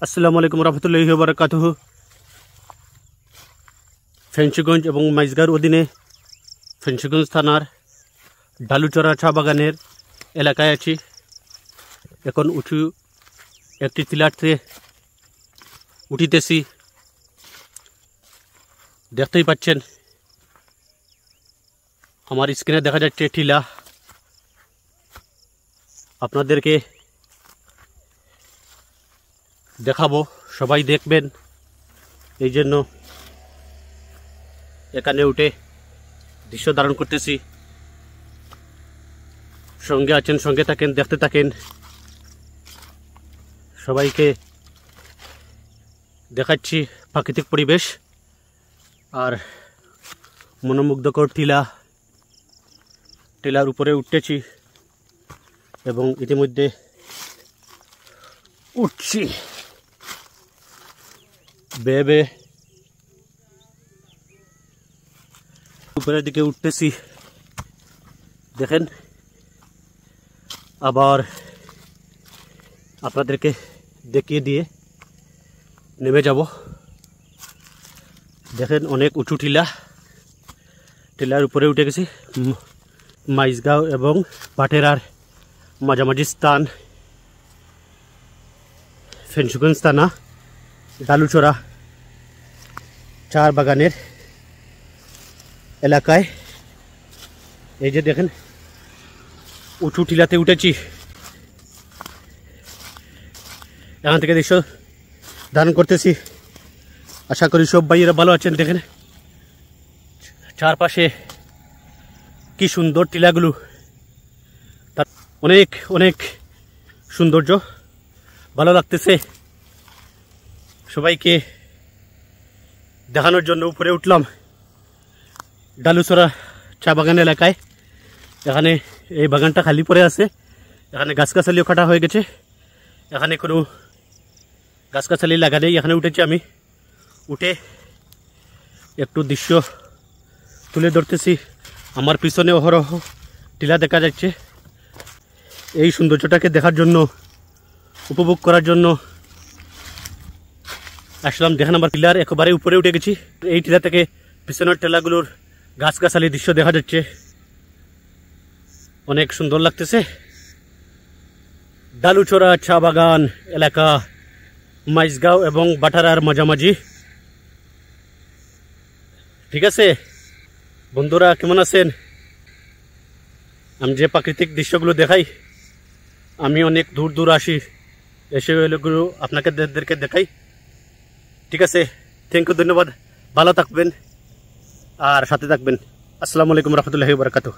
আসসালামু আলাইকুম রহমতুল্লাহি ওয়া বারাকাতুহু। ফেঞ্চিগঞ্জ এবং মাইজগাঁর অধীনে ফেঞ্চিগঞ্জ থানার ডালুচরা চা বাগানের এলাকায় আছি। এখন উঁচু একটি টিলাতে উঠিতেছি। দেখতেই পাচ্ছেন আমার স্ক্রিনে দেখা যাচ্ছে টিলা। আপনাদেরকে দেখাবো, সবাই দেখবেন, এই জন্য এখানে উঠে দৃশ্য ধারণ করতেছি। সঙ্গে আছেন, সঙ্গে থাকেন, দেখতে থাকেন। সবাইকে দেখাচ্ছি প্রাকৃতিক পরিবেশ আর মনোমুগ্ধকর টিলার উপরে উঠতেছি এবং ইতিমধ্যে উঠছি বেবে উপরের দিকে উঠতেছি। দেখেন, আবার আপনাদেরকে দেখিয়ে দিয়ে নেমে যাব। দেখেন, অনেক উঁচু টিলার উপরে উঠে গেছি। মাইজগাঁও এবং পাটেরার মাঝামাঝি স্থান ফেঞ্চিগঞ্জ থানা ডালুচরা চা বাগানের এলাকায়। এই যে দেখেন, উঁচু টিলাতে উঠেছি। এখান থেকে দৃশ্য ধারণ করতেছি। আশা করি সব ভাইয়েরা ভালো আছেন। দেখেন চারপাশে কি সুন্দর টিলাগুলো, তার অনেক অনেক সৌন্দর্য, ভালো লাগতেছে। সবাইকে দেখানোর জন্য উপরে উঠলাম ডালুচরা চা বাগান এলাকায়। এখানে এই বাগানটা খালি পড়ে আছে, এখানে গাছগাছালিও কাটা হয়ে গেছে। এখানে কোনো গাছগাছালি লাগালেই এখানে উঠেছি আমি। উঠে একটু দৃশ্য তুলে ধরতেছি। আমার পিছনে অহরহ টিলা দেখা যাচ্ছে। এই সৌন্দর্যটাকে দেখার জন্য, উপভোগ করার জন্য আসলাম। দেখেন, আমার টিলার একেবারে উপরে উঠে গেছি। এই টিলা থেকে পিছনের টিলাগুলোর গাছগাছালি দৃশ্য দেখা যাচ্ছে, অনেক সুন্দর লাগতেছে। ডালুচরা চা বাগান এলাকা, মাইজগাঁও এবং বাটারার মাঝামাঝি। ঠিক আছে বন্ধুরা, কেমন আছেন? আমি যে প্রাকৃতিক দৃশ্যগুলো দেখাই, আমি অনেক দূর দূর আসি, এসে এগুলো আপনাদেরকে দেখাই। ঠিক আছে, থ্যাংক ইউ, ধন্যবাদ। ভালো থাকবেন আর সাথে থাকবেন। আসসালামু আলাইকুম রহমতুল্লাহি ওয়া বারাকাতুহু।